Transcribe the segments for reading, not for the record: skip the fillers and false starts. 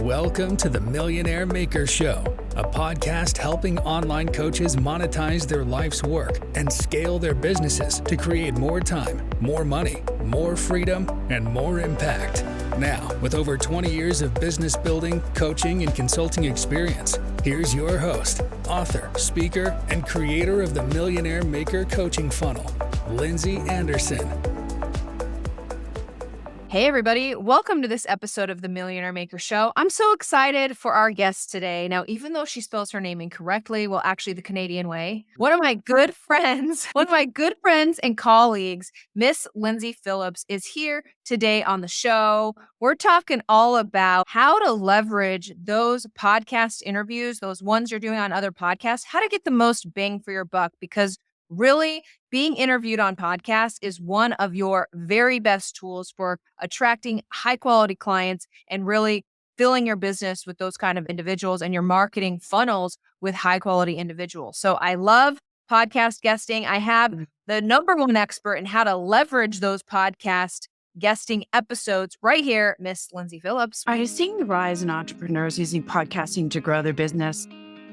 Welcome to the Millionaire Maker Show, a podcast helping online coaches monetize their life's work and scale their businesses to create more time, more money, more freedom, and more impact. Now, with over 20 years of business building, coaching, and consulting experience, here's your host, author, speaker, and creator of the Millionaire Maker Coaching Funnel, Lyndsay Anderson. Hey everybody, welcome to this episode of the Millionaire Maker Show. I'm so excited for our guest today. Now, even though she spells her name incorrectly, well, actually the Canadian way, one of my good friends and colleagues, Miss Lyndsay Phillips, is here today on the show. We're talking all about how to leverage those podcast interviews, those ones you're doing on other podcasts, how to get the most bang for your buck, because really, being interviewed on podcasts is one of your very best tools for attracting high quality clients and really filling your business with those kind of individuals and your marketing funnels with high quality individuals. So I love podcast guesting. I have the number one expert in how to leverage those podcast guesting episodes right here, Miss Lyndsay Phillips. Are you seeing the rise in entrepreneurs using podcasting to grow their business?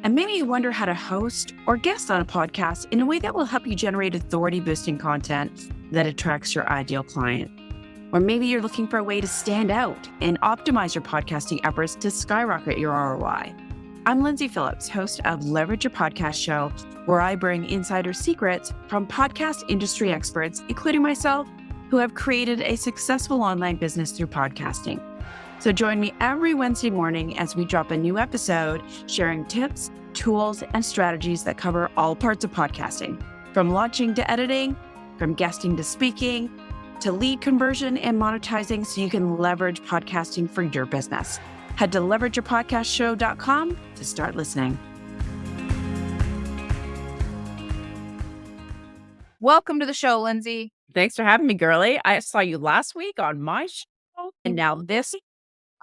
And maybe you wonder how to host or guest on a podcast in a way that will help you generate authority-boosting content that attracts your ideal client. Or maybe you're looking for a way to stand out and optimize your podcasting efforts to skyrocket your ROI. I'm Lyndsay Phillips, host of Leverage Your Podcast Show, where I bring insider secrets from podcast industry experts, including myself, who have created a successful online business through podcasting. So join me every Wednesday morning as we drop a new episode, sharing tips, tools, and strategies that cover all parts of podcasting, from launching to editing, from guesting to speaking, to lead conversion and monetizing, so you can leverage podcasting for your business. Head to leverageyourpodcastshow.com to start listening. Welcome to the show, Lyndsay. Thanks for having me, girlie. I saw you last week on my show, and now this.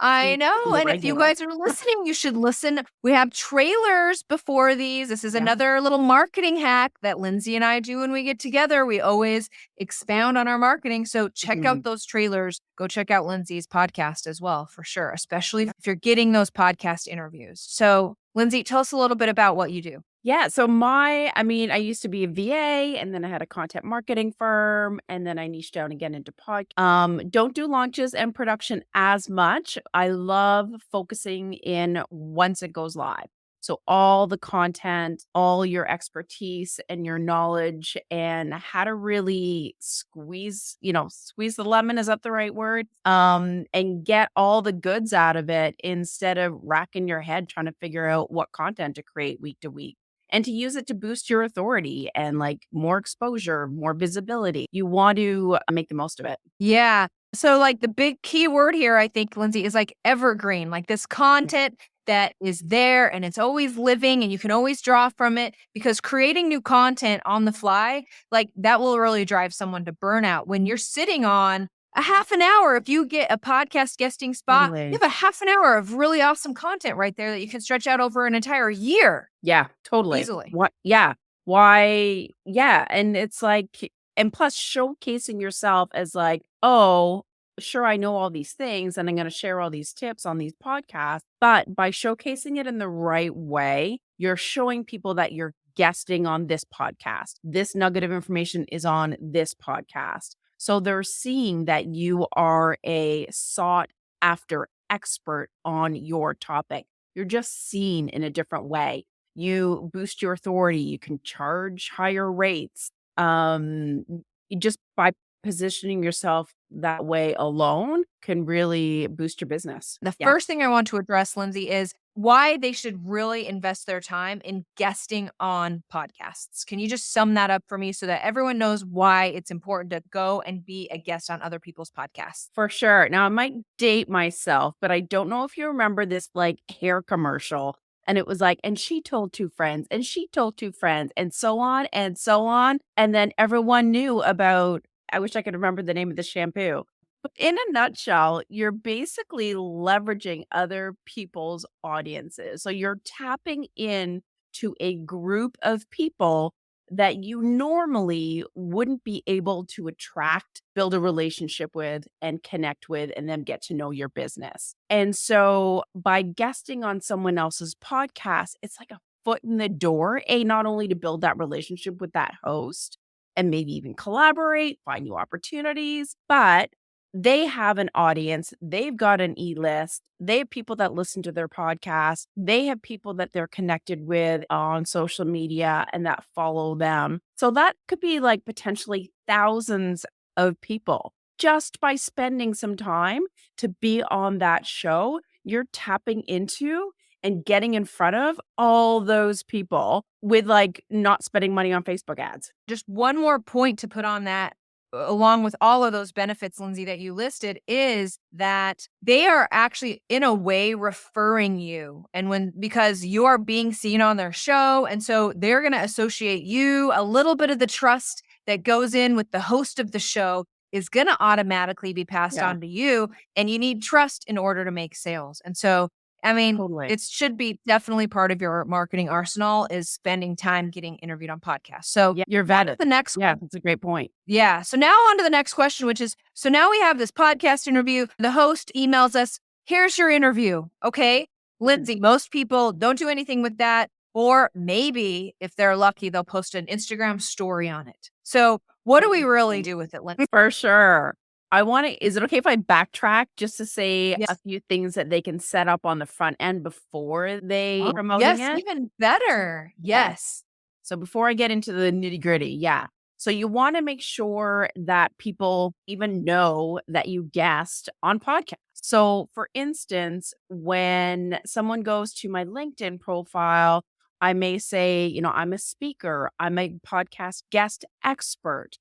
I know. And if you guys are listening, you should listen. We have trailers before these. This is another little marketing hack that Lyndsay and I do when we get together. We always expound on our marketing. So check out those trailers. Go check out Lyndsay's podcast as well, for sure, especially if you're getting those podcast interviews. So Lyndsay, tell us a little bit about what you do. Yeah. So I used to be a VA, and then I had a content marketing firm, and then I niched down again into podcast. Don't do launches and production as much. I love focusing in once it goes live. So all the content, all your expertise and your knowledge, and how to really squeeze the lemon, is that the right word? And get all the goods out of it instead of racking your head trying to figure out what content to create week to week. And to use it to boost your authority and like more exposure, more visibility. You want to make the most of it. Yeah. So like the big key word here, I think, Lyndsay, is like evergreen, like this content that is there and it's always living and you can always draw from it, because creating new content on the fly, like that will really drive someone to burnout. When you're sitting on a half an hour, if you get a podcast guesting spot, you have a half an hour of really awesome content right there that you can stretch out over an entire year. Yeah, totally. Easily. What? Yeah. Why? Yeah. And it's like, and plus showcasing yourself as like, oh, sure, I know all these things and I'm going to share all these tips on these podcasts. But by showcasing it in the right way, you're showing people that you're guesting on this podcast. This nugget of information is on this podcast. So they're seeing that you are a sought after expert on your topic. You're just seen in a different way. You boost your authority. You can charge higher rates. Just by positioning yourself that way alone can really boost your business. The first thing I want to address, Lyndsay, is why they should really invest their time in guesting on podcasts. Can you just sum that up for me so that everyone knows why it's important to go and be a guest on other people's podcasts? For sure. Now, I might date myself, but I don't know if you remember this like hair commercial. And it was like, and she told two friends, and she told two friends, and so on and so on. And then everyone knew about, I wish I could remember the name of the shampoo. But in a nutshell, you're basically leveraging other people's audiences. So you're tapping in to a group of people that you normally wouldn't be able to attract, build a relationship with, and connect with, and then get to know your business. And so by guesting on someone else's podcast, it's like a foot in the door, not only to build that relationship with that host and maybe even collaborate, find new opportunities, but they have an audience. They've got an e-list. They have people that listen to their podcast. They have people that they're connected with on social media and that follow them. So that could be like potentially thousands of people. Just by spending some time to be on that show, you're tapping into and getting in front of all those people with like not spending money on Facebook ads. Just one more point to put on that, along with all of those benefits, Lyndsay, that you listed, is that they are actually in a way referring you. And because you are being seen on their show. And so they're going to associate you, a little bit of the trust that goes in with the host of the show is going to automatically be passed on to you. And you need trust in order to make sales. And so, I mean, Totally. it should be definitely part of your marketing arsenal is spending time getting interviewed on podcasts. So You're vetted. the next Yeah, that's a great point. Yeah. So now on to the next question, which is, so now we have this podcast interview. The host emails us, here's your interview. Okay. Lyndsay, most people don't do anything with that. Or maybe if they're lucky, they'll post an Instagram story on it. So what do we really do with it, Lyndsay? For sure. Is it okay if I backtrack just to say Yes. a few things that they can set up on the front end before they promoting Yes, it? even better. Yes. So before I get into the nitty gritty, yeah. So you want to make sure that people even know that you guest on podcasts. So for instance, when someone goes to my LinkedIn profile, I may say, I'm a speaker, I'm a podcast guest expert.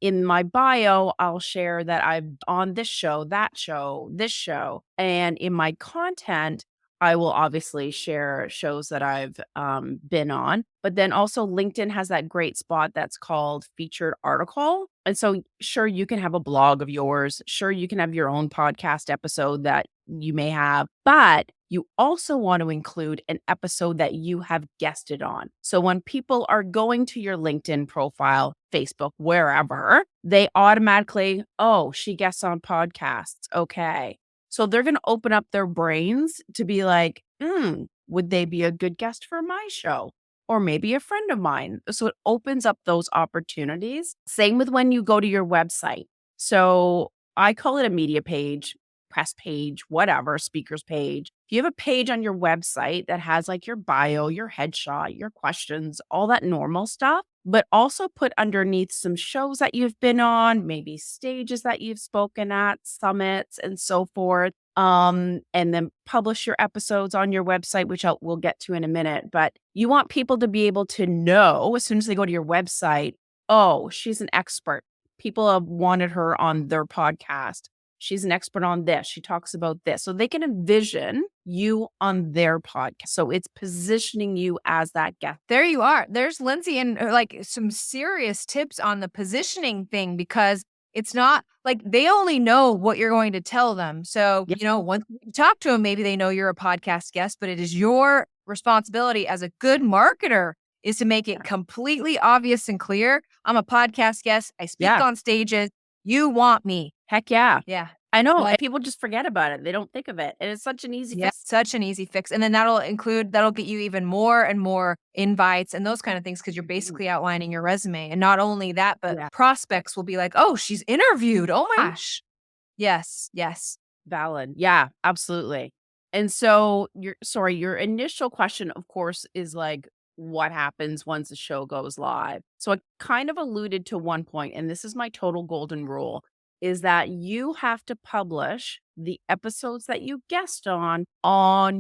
In my bio, I'll share that I'm on this show, that show, this show. And in my content, I will obviously share shows that I've been on. But then also LinkedIn has that great spot that's called featured article. And so sure, you can have a blog of yours. Sure, you can have your own podcast episode that you may have, but you also want to include an episode that you have guested on. So when people are going to your LinkedIn profile, Facebook, wherever, they automatically, oh, she guests on podcasts. Okay. So they're going to open up their brains to be like, would they be a good guest for my show? Or maybe a friend of mine. So it opens up those opportunities. Same with when you go to your website. So I call it a media page, press page, whatever, speakers page. If you have a page on your website that has like your bio, your headshot, your questions, all that normal stuff, but also put underneath some shows that you've been on, maybe stages that you've spoken at, summits, and so forth. And then publish your episodes on your website, which we'll get to in a minute. But you want people to be able to know as soon as they go to your website, oh, she's an expert. People have wanted her on their podcast. She's an expert on this. She talks about this. So they can envision you on their podcast. So it's positioning you as that guest. There you are. There's Lyndsay and like some serious tips on the positioning thing, because it's not like they only know what you're going to tell them. So, once you talk to them, maybe they know you're a podcast guest, but it is your responsibility as a good marketer is to make it completely obvious and clear. I'm a podcast guest. I speak on stages. You want me. Heck yeah. Yeah. I know. And people just forget about it. They don't think of it. And it's such an easy fix. Such an easy fix. And then that'll get you even more and more invites and those kind of things, because you're basically outlining your resume. And not only that, but prospects will be like, oh, she's interviewed. Oh my gosh. Yes. Valid. Yeah, absolutely. And so your initial question, of course, is like, what happens once the show goes live? So I kind of alluded to one point, and this is my total golden rule, is that you have to publish the episodes that you guest on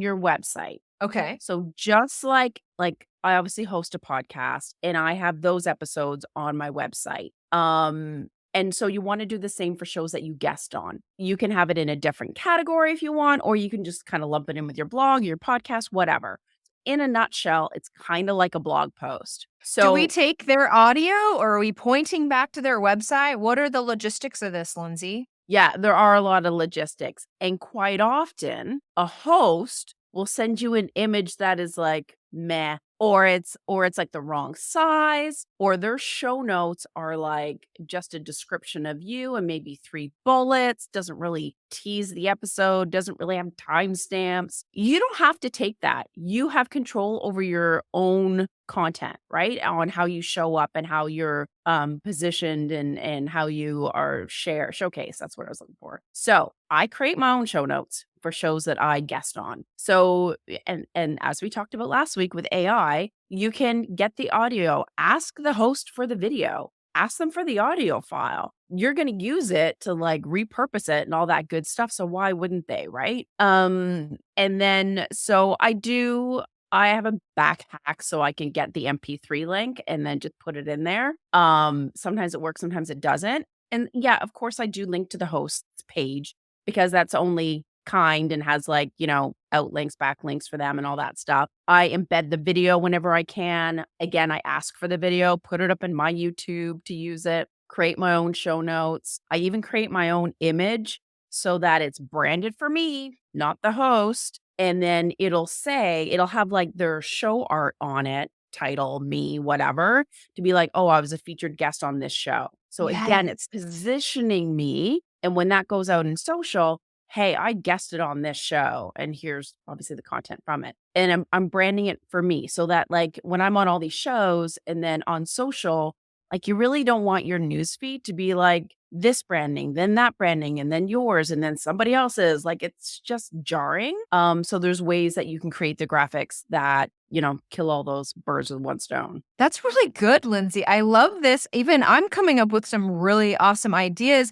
your website. Okay. So just like I obviously host a podcast and I have those episodes on my website. And so you want to do the same for shows that you guest on. You can have it in a different category if you want, or you can just kind of lump it in with your blog, your podcast, whatever. In a nutshell, it's kind of like a blog post. So do we take their audio, or are we pointing back to their website? What are the logistics of this, Lyndsay? Yeah, there are a lot of logistics. And quite often, a host will send you an image that is like, meh, or it's like the wrong size, or their show notes are like just a description of you and maybe 3 bullets, doesn't really tease the episode, doesn't really have timestamps. You don't have to take that. You have control over your own content, right? On how you show up and how you're positioned and how you are showcase. That's what I was looking for. So I create my own show notes for shows that I guest on. So and as we talked about last week with AI, you can get the audio, ask the host for the video, ask them for the audio file. You're going to use it to like repurpose it and all that good stuff. So why wouldn't they, right? And then so I have a back hack so I can get the MP3 link and then just put it in there. Sometimes it works, sometimes it doesn't. And yeah, of course I do link to the host's page because that's only kind and has like, outlinks, backlinks for them and all that stuff. I embed the video whenever I can. Again, I ask for the video, put it up in my YouTube to use it, create my own show notes. I even create my own image so that it's branded for me, not the host. And then it'll have like their show art on it, title, me, whatever, to be like, oh, I was a featured guest on this show. So again, it's positioning me. And when that goes out in social, hey, I guested on this show and here's obviously the content from it. And I'm branding it for me so that like when I'm on all these shows and then on social, like you really don't want your newsfeed to be like this branding, then that branding, and then yours, and then somebody else's. Like it's just jarring. So there's ways that you can create the graphics that, kill all those birds with one stone. That's really good, Lyndsay. I love this. Even I'm coming up with some really awesome ideas.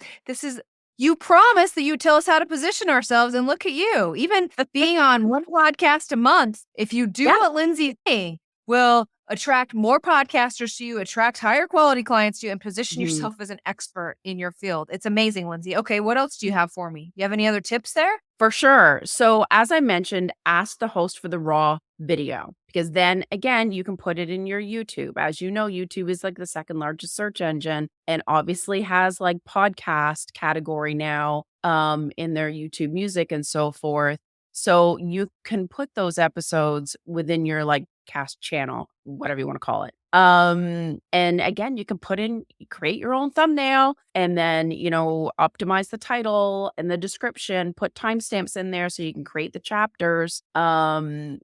You promised that you tell us how to position ourselves, and look at you. Even being on one podcast a month, if you do what Lyndsay saying, will attract more podcasters to you, attract higher quality clients to you, and position yourself as an expert in your field. It's amazing, Lyndsay. Okay, what else do you have for me? You have any other tips there? For sure. So as I mentioned, ask the host for the raw video because then again, you can put it in your YouTube. As you know, YouTube is like the second largest search engine and obviously has like podcast category now in their YouTube music and so forth. So you can put those episodes within your like cast channel, whatever you want to call it. And again, you can create your own thumbnail and then, optimize the title and the description, put timestamps in there so you can create the chapters. And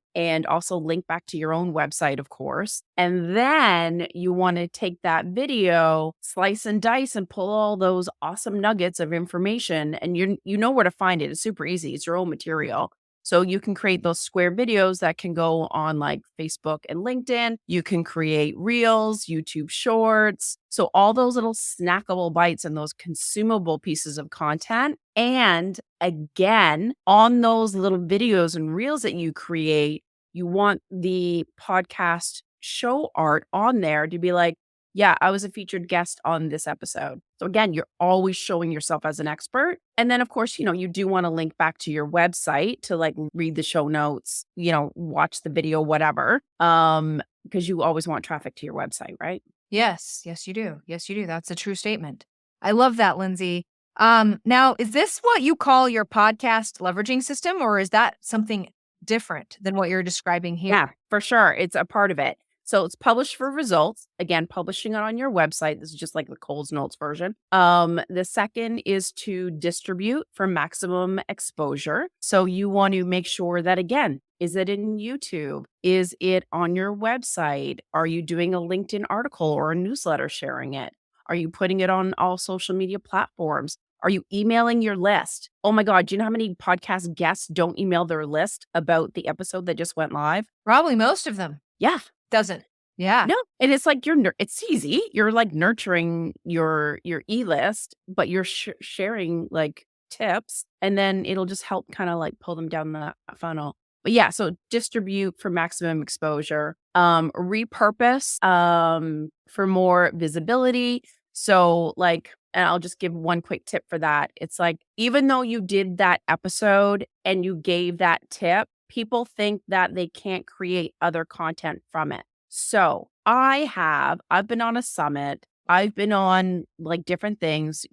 also link back to your own website, of course. And then you want to take that video, slice and dice and pull all those awesome nuggets of information. And you know where to find it. It's super easy. It's your own material. So you can create those square videos that can go on like Facebook and LinkedIn. You can create reels, YouTube shorts. So all those little snackable bites and those consumable pieces of content. And again, on those little videos and reels that you create, you want the podcast show art on there to be like, yeah, I was a featured guest on this episode. So again, you're always showing yourself as an expert. And then of course, you do want to link back to your website to like read the show notes, watch the video, whatever. Because you always want traffic to your website, right? Yes, you do. That's a true statement. I love that, Lyndsay. Now, is this what you call your podcast leveraging system, or is that something different than what you're describing here? Yeah, for sure. It's a part of it. So it's published for results. Again, publishing it on your website. This is just like the Coles Notes version. The second is to distribute for maximum exposure. So you want to make sure that, again, is it in YouTube? Is it on your website? Are you doing a LinkedIn article or a newsletter sharing it? Are you putting it on all social media platforms? Are you emailing your list? Oh my God, do you know how many podcast guests don't email their list about the episode that just went live? Probably most of them. Yeah. Doesn't. Yeah. No. And it's like it's easy. You're like nurturing your e-list, but you're sharing like tips and then it'll just help kind of like pull them down the funnel. But yeah, so distribute for maximum exposure, repurpose for more visibility. So like, and I'll just give one quick tip for that. It's like, even though you did that episode and you gave that tip, people think that they can't create other content from it. So I've been on a summit. I've been on like different things.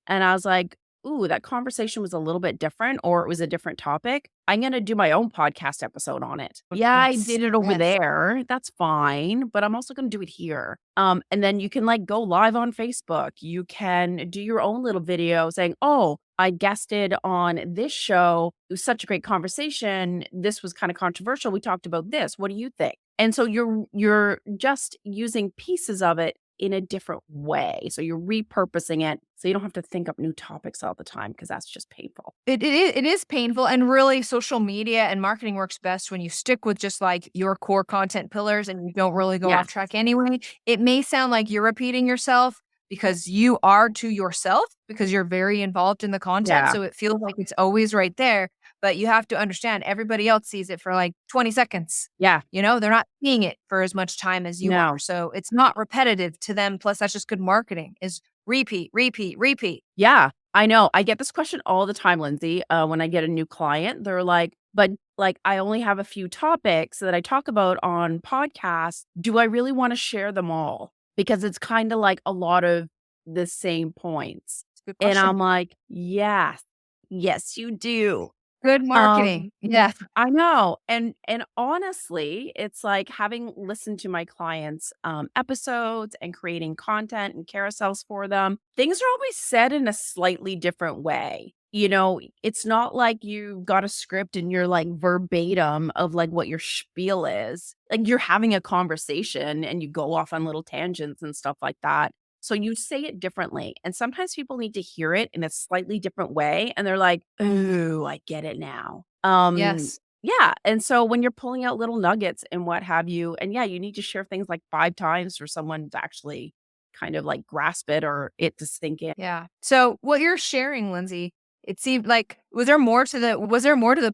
And I was like, ooh, that conversation was a little bit different or it was a different topic, I'm going to do my own podcast episode on it. Yeah, I Yes. did it over Yes. there. That's fine. But I'm also going to do it here. And then you can like go live on Facebook. You can do your own little video saying, oh, I guested on this show. It was such a great conversation. This was kind of controversial. We talked about this. What do you think? And so you're just using pieces of it in a different way. So you're repurposing it so you don't have to think up new topics all the time because that's just painful. It is painful, and really social media and marketing works best when you stick with just like your core content pillars and you don't really go off Yes. track anyway. It may sound like you're repeating yourself because you are to yourself because you're very involved in the content. Yeah. So it feels like it's always right there, but you have to understand everybody else sees it for like 20 seconds. Yeah. They're not seeing it for as much time as you No. are. So it's not repetitive to them. Plus that's just good marketing is repeat, repeat, repeat. Yeah, I know. I get this question all the time, Lindsay. When I get a new client, they're like, but like, I only have a few topics that I talk about on podcasts. Do I really want to share them all? Because it's kind of like a lot of the same points. Good And question. I'm like, yes, you do. Good marketing. Yeah. I know. And honestly, it's like having listened to my clients' episodes and creating content and carousels for them, things are always said in a slightly different way. It's not like you've got a script and you're like verbatim of like what your spiel is. Like you're having a conversation and you go off on little tangents and stuff like that. So you say it differently. And sometimes people need to hear it in a slightly different way. And they're like, ooh, I get it now. Yes. Yeah. And so when you're pulling out little nuggets and what have you, and yeah, you need to share things like 5 times for someone to actually kind of like grasp it or it to sink in. Yeah. So what you're sharing, Lindsay, it seemed like was there more to the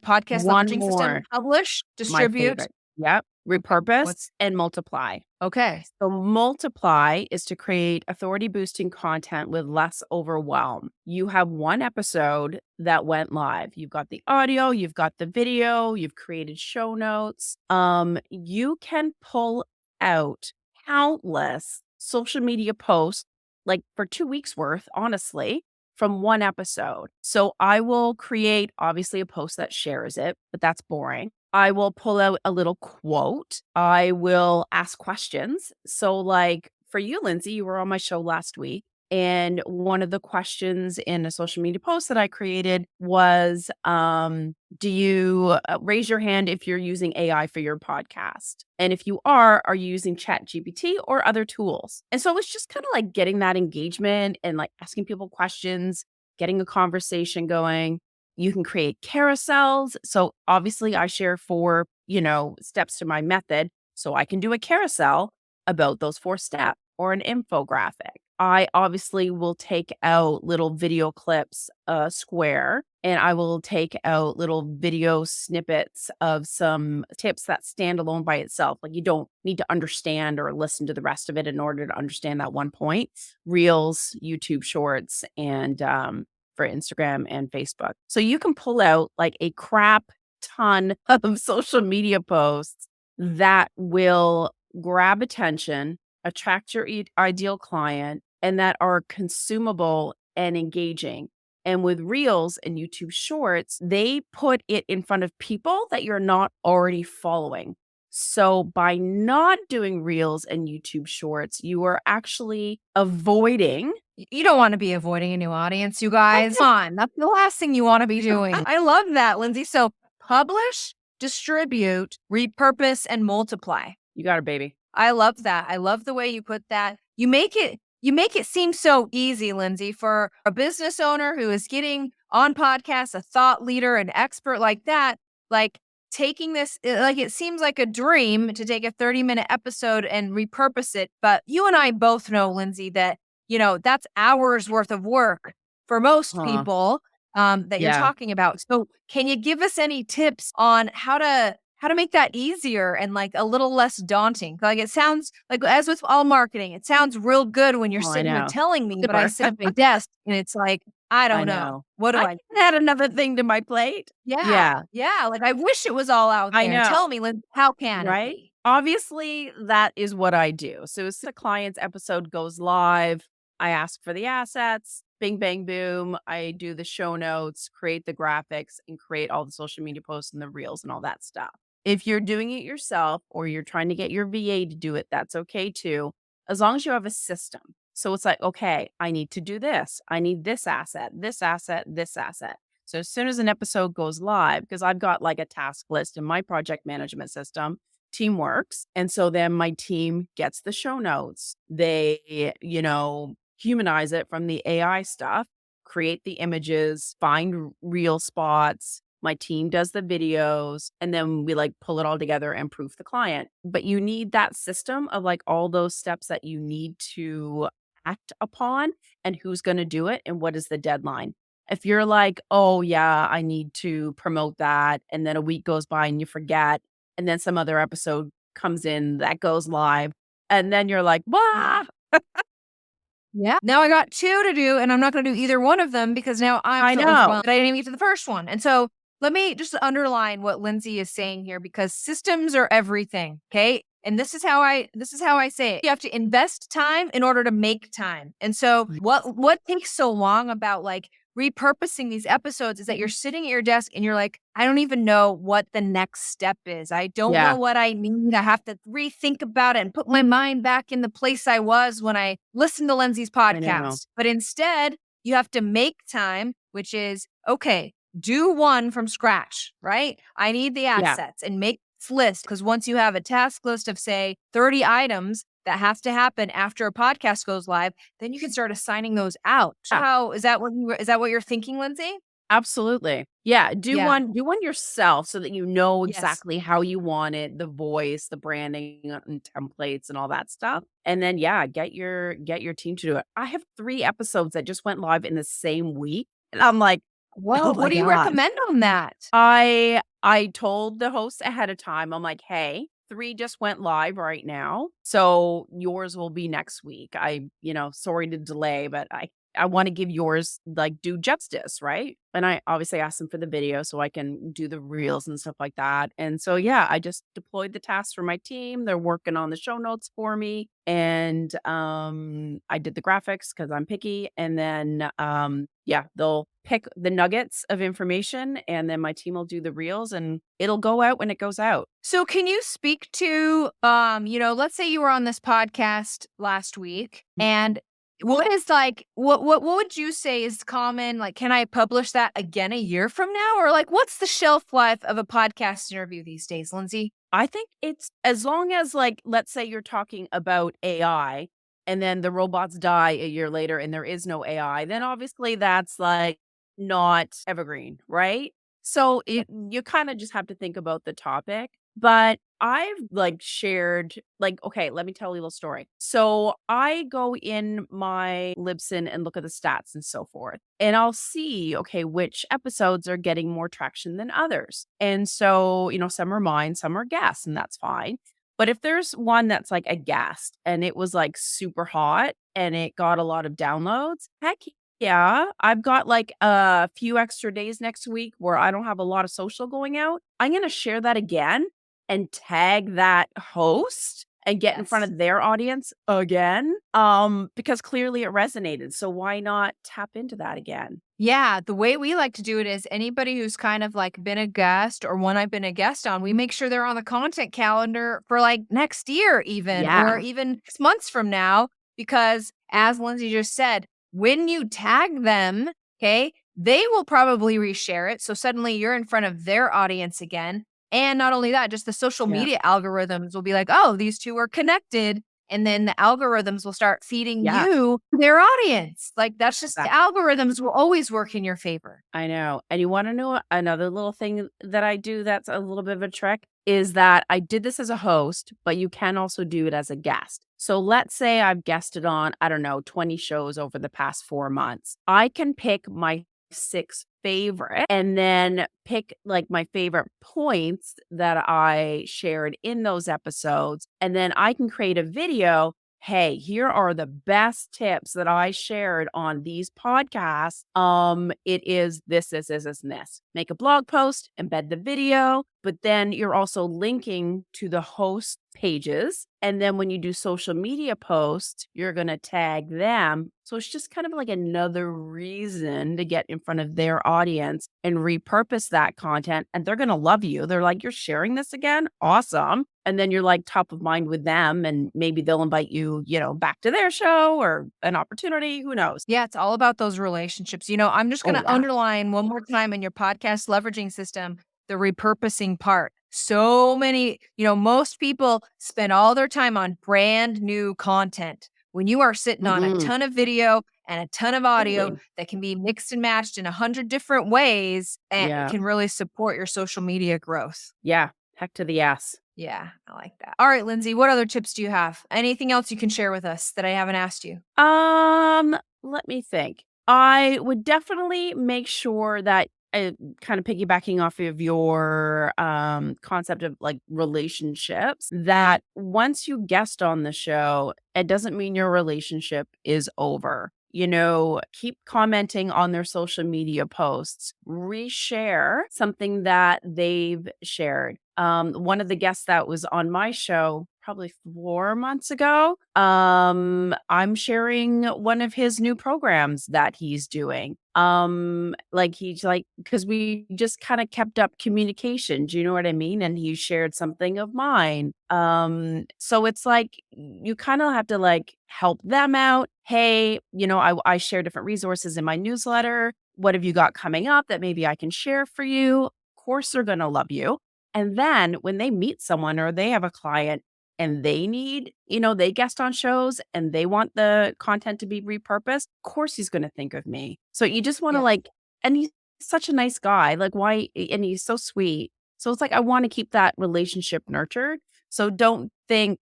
podcast One launching system? more. Publish, My distribute. favorite. Yep. Repurpose What's and multiply. okay. So multiply is to create authority boosting content with less overwhelm. You have one episode that went live. You've got the audio, you've got the video, you've created show notes. You can pull out countless social media posts like for 2 weeks worth, honestly, from one episode. So I will create obviously a post that shares it, but that's boring. I will pull out a little quote. I will ask questions. So like for you, Lindsay, you were on my show last week. And one of the questions in a social media post that I created was, do you raise your hand if you're using AI for your podcast? And if you are you using ChatGPT or other tools? And so it's just kind of like getting that engagement and like asking people questions, getting a conversation going. You can create carousels. So obviously I share 4, steps to my method. So I can do a carousel about those 4 steps or an infographic. I obviously will take out little video clips, square, and I will take out little video snippets of some tips that stand alone by itself. Like you don't need to understand or listen to the rest of it in order to understand that one point. Reels, YouTube shorts, and for Instagram and Facebook. So you can pull out like a crap ton of social media posts that will grab attention, attract your ideal client, and that are consumable and engaging. And with Reels and YouTube Shorts, they put it in front of people that you're not already following. So by not doing Reels and YouTube Shorts, you are actually avoiding. You don't want to be avoiding a new audience, you guys. Come on. That's the last thing you want to be doing. I love that, Lindsay. So publish, distribute, repurpose, and multiply. You got it, baby. I love that. I love the way you put that. You make it seem so easy, Lindsay, for a business owner who is getting on podcasts, a thought leader, an expert like that, like taking this, like it seems like a dream to take a 30-minute episode and repurpose it. But you and I both know, Lindsay, that, that's hours worth of work for most people that you're talking about. So can you give us any tips on how to make that easier and like a little less daunting? Like it sounds like, as with all marketing, it sounds real good when you're sitting here telling me, but I sit at my desk and it's like, I don't know. What do I add another thing to my plate? Yeah. Like I wish it was all out there. I know. Tell me, Lynn, how can it be? Obviously, that is what I do. So as the client's episode goes live, I ask for the assets. bing, bang, boom. I do the show notes, create the graphics, and create all the social media posts and the reels and all that stuff. If you're doing it yourself or you're trying to get your VA to do it, that's okay too, as long as you have a system. So it's like, okay, I need to do this. I need this asset, this asset, this asset. So as soon as an episode goes live, because I've got like a task list in my project management system, Teamworks. And so then my team gets the show notes. They, humanize it from the AI stuff, create the images, find real spots. My team does the videos, and then we like pull it all together and proof the client. But you need that system of like all those steps that you need to act upon and who's going to do it and what is the deadline. If you're like, oh, yeah, I need to promote that, and then a week goes by and you forget, and then some other episode comes in that goes live, and then you're like, "Wah!" Yeah. Now I got 2 to do, and I'm not gonna do either one of them because now I I'm so know. overwhelmed that I didn't even get to the first one. And so let me just underline what Lyndsay is saying here because systems are everything, okay? And this is how I say it. You have to invest time in order to make time. And so what takes so long about like repurposing these episodes is that you're sitting at your desk and you're like, I don't even know what the next step is. I don't know what I need. I have to rethink about it and put my mind back in the place I was when I listened to Lyndsay's podcast. But instead, you have to make time, which is, okay, do one from scratch, right? I need the assets and make this list because once you have a task list of, say, 30 items that has to happen after a podcast goes live, then you can start assigning those out. How is that what you're thinking, Lyndsay? Absolutely. Yeah. Do one yourself so that you know exactly how you want it, the voice, the branding and templates and all that stuff. And then get your team to do it. I have 3 episodes that just went live in the same week. And I'm like, well, what do you recommend on that? I told the host ahead of time. I'm like, hey, 3 just went live right now. So yours will be next week. Sorry to delay, but I want to give yours like due justice, right? And I obviously asked them for the video so I can do the reels and stuff like that. And so I just deployed the tasks for my team. They're working on the show notes for me. And I did the graphics because I'm picky. And then they'll pick the nuggets of information and then my team will do the reels and it'll go out when it goes out. So can you speak to let's say you were on this podcast last week and what is like, what would you say is common? Like, can I publish that again a year from now? Or like, what's the shelf life of a podcast interview these days, Lyndsay? I think it's as long as like, let's say you're talking about AI and then the robots die a year later and there is no AI, then obviously that's like not evergreen, right? So you kind of just have to think about the topic. But I've like shared, like, okay, let me tell you a little story. So I go in my Libsyn and look at the stats and so forth, and I'll see, okay, which episodes are getting more traction than others. And so, some are mine, some are guests, and that's fine. But if there's one that's like a guest and it was like super hot and it got a lot of downloads, heck yeah, I've got like a few extra days next week where I don't have a lot of social going out. I'm going to share that again and tag that host and get in front of their audience again, because clearly it resonated. So why not tap into that again? Yeah, the way we like to do it is anybody who's kind of like been a guest or one I've been a guest on, we make sure they're on the content calendar for like next year even, or even 6 months from now, because as Lyndsay just said, when you tag them, okay, they will probably reshare it. So suddenly you're in front of their audience again. And not only that, just the social media algorithms will be like, oh, these two are connected. And then the algorithms will start feeding you their audience. Like that's just the algorithms will always work in your favor. I know. And you want to know another little thing that I do that's a little bit of a trick is that I did this as a host, but you can also do it as a guest. So let's say I've guested on, 20 shows over the past 4 months. I can pick my 6 favorite and then pick like my favorite points that I shared in those episodes. And then I can create a video. Hey, here are the best tips that I shared on these podcasts. It is this, and this. Make a blog post, embed the video, but then you're also linking to the host pages. And then when you do social media posts, you're going to tag them. So it's just kind of like another reason to get in front of their audience and repurpose that content. And they're going to love you. They're like, you're sharing this again? Awesome. And then you're like top of mind with them. And maybe they'll invite you, back to their show or an opportunity. Who knows? Yeah, it's all about those relationships. I'm just going Oh, to yeah. underline one more time in your podcast leveraging system, the repurposing part. So many, most people spend all their time on brand new content. When you are sitting on a ton of video and a ton of audio Totally. that can be mixed and matched in 100 different ways, and it Yeah. can really support your social media growth. Yeah. Heck to the ass. Yeah, I like that. All right, Lyndsay, what other tips do you have? Anything else you can share with us that I haven't asked you? Let me think. I would definitely make sure that kind of piggybacking off of your concept of like relationships, that once you guest on the show, it doesn't mean your relationship is over. Keep commenting on their social media posts, reshare something that they've shared. One of the guests that was on my show probably 4 months ago, I'm sharing one of his new programs that he's doing. Because we just kind of kept up communication. Do you know what I mean? And he shared something of mine. So it's like you kind of have to like help them out. Hey, I share different resources in my newsletter. What have you got coming up that maybe I can share for you? Of course, they're going to love you. And then when they meet someone or they have a client and they need, they guest on shows and they want the content to be repurposed, of course he's going to think of me. So you just want to and he's such a nice guy, like why, and he's so sweet. So it's like, I want to keep that relationship nurtured. So don't think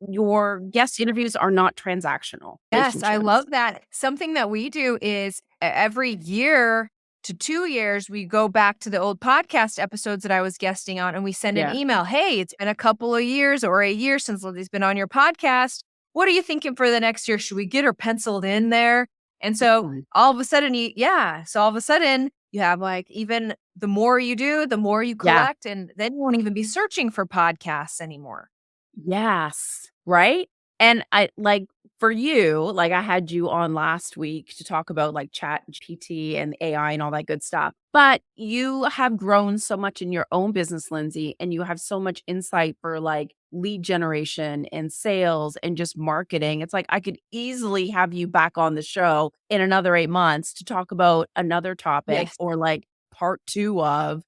your guest interviews are not transactional. Yes, I love that. Something that we do is every year to 2 years, we go back to the old podcast episodes that I was guesting on and we send an email. Hey, it's been a couple of years or a year since Lindsay's been on your podcast. What are you thinking for the next year? Should we get her penciled in there? And so all of a sudden, you have like even the more you do, the more you collect, and then you won't even be searching for podcasts anymore. Yes. Right. And I like for you, like I had you on last week to talk about like chat GPT and AI and all that good stuff. But you have grown so much in your own business, Lyndsay, and you have so much insight for like lead generation and sales and just marketing. It's like I could easily have you back on the show in another 8 months to talk about another topic or like part 2 of.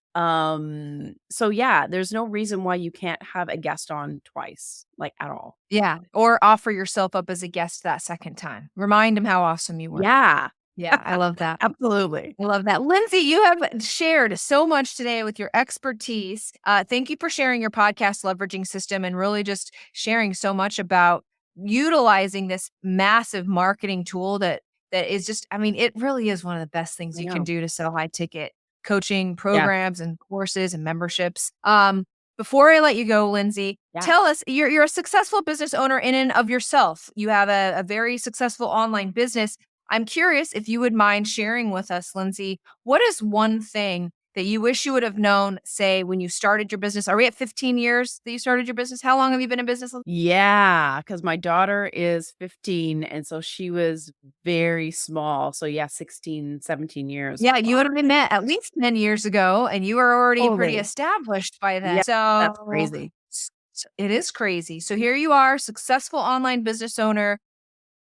So yeah, there's no reason why you can't have a guest on twice, like at all. Yeah. Or offer yourself up as a guest that second time. Remind them how awesome you were. Yeah. Yeah. I love that. Absolutely. I love that. Lyndsay, you have shared so much today with your expertise. Thank you for sharing your podcast leveraging system and really just sharing so much about utilizing this massive marketing tool that is just, it really is one of the best things you can do to sell high ticket coaching programs and courses and memberships. Before I let you go, Lyndsay, tell us, you're a successful business owner in and of yourself. You have a very successful online business. I'm curious if you would mind sharing with us, Lyndsay, what is one thing that you wish you would have known, say, when you started your business? Are we at 15 years that you started your business? How long have you been in business? Yeah, because my daughter is 15, and so she was very small. So 16, 17 years. Yeah, you would have been met at least 10 years ago, and you were already pretty established by then. Yeah, so that's crazy. It is crazy. So here you are, successful online business owner.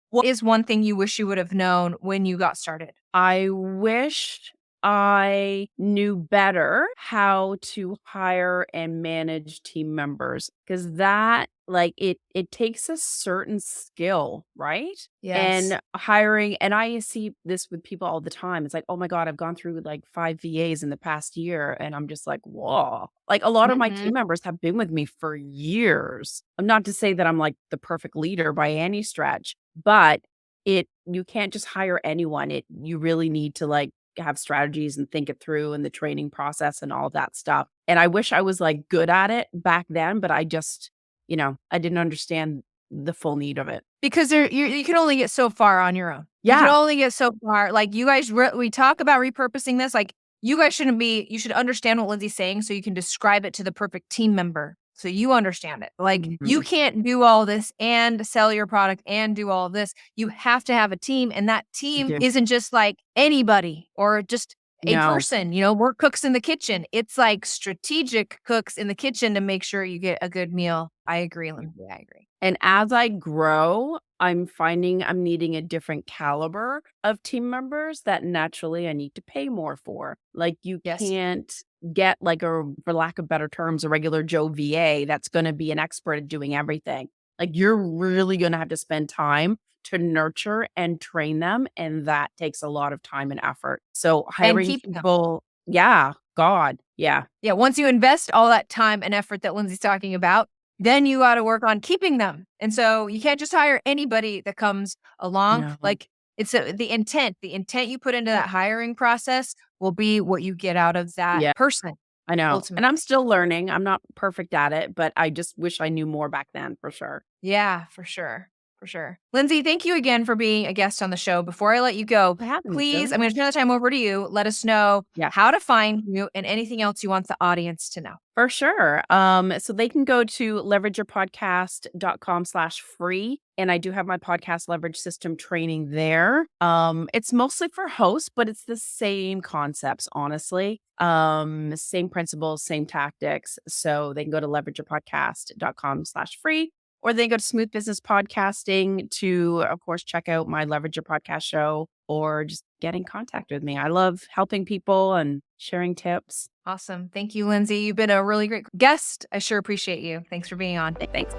What is one thing you wish you would have known when you got started? I wish I knew better how to hire and manage team members, because that it takes a certain skill, right? Yes. And hiring, and I see this with people all the time. It's like, oh my God, I've gone through like 5 VAs in the past year. And I'm just like, whoa. Like a lot of my team members have been with me for years. I'm not to say that I'm like the perfect leader by any stretch, but you can't just hire anyone. You really need to like have strategies and think it through and the training process and all that stuff. And I wish I was like good at it back then, but I just, I didn't understand the full need of it. Because you can only get so far on your own. Yeah. You can only get so far. Like you guys, we talk about repurposing this. Like you guys you should understand what Lyndsay's saying so you can describe it to the perfect team member. So you understand it. Like you Mhm. can't do all this and sell your product and do all of this. You have to have a team, and that team Yeah. isn't just like anybody or just a No. person, we're cooks in the kitchen. It's like strategic cooks in the kitchen to make sure you get a good meal. I agree, Lindsay. I agree. And as I grow, I'm finding I'm needing a different caliber of team members that naturally I need to pay more for. Like you Yes. can't get like for lack of better terms, a regular Joe VA that's going to be an expert at doing everything. Like you're really going to have to spend time to nurture and train them. And that takes a lot of time and effort. So And hiring keep them. people, yeah, God, yeah. Yeah. Once you invest all that time and effort that Lindsay's talking about, then you got to work on keeping them. And so you can't just hire anybody that comes along. No. Like it's the intent you put into that hiring process will be what you get out of that Yeah. person. I know. Ultimately. And I'm still learning. I'm not perfect at it, but I just wish I knew more back then for sure. Yeah, for sure. For sure. Lindsay, thank you again for being a guest on the show. Before I let you go, For having me, please, Joe. I'm going to turn the time over to you. Let us know Yeah. how to find you and anything else you want the audience to know. For sure. So they can go to leverageyourpodcast.com/free. And I do have my podcast leverage system training there. It's mostly for hosts, but it's the same concepts, honestly. Same principles, same tactics. So they can go to leverageyourpodcast.com/free. Or they go to Smooth Business Podcasting to, of course, check out my Leverage Your Podcast show or just get in contact with me. I love helping people and sharing tips. Awesome. Thank you, Lindsay. You've been a really great guest. I sure appreciate you. Thanks for being on. Thanks.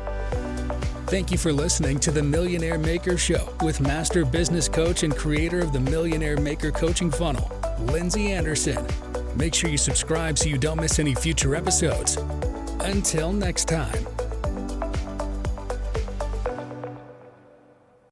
Thank you for listening to the Millionaire Maker Show with master business coach and creator of the Millionaire Maker Coaching Funnel, Lyndsay Anderson. Make sure you subscribe so you don't miss any future episodes. Until next time.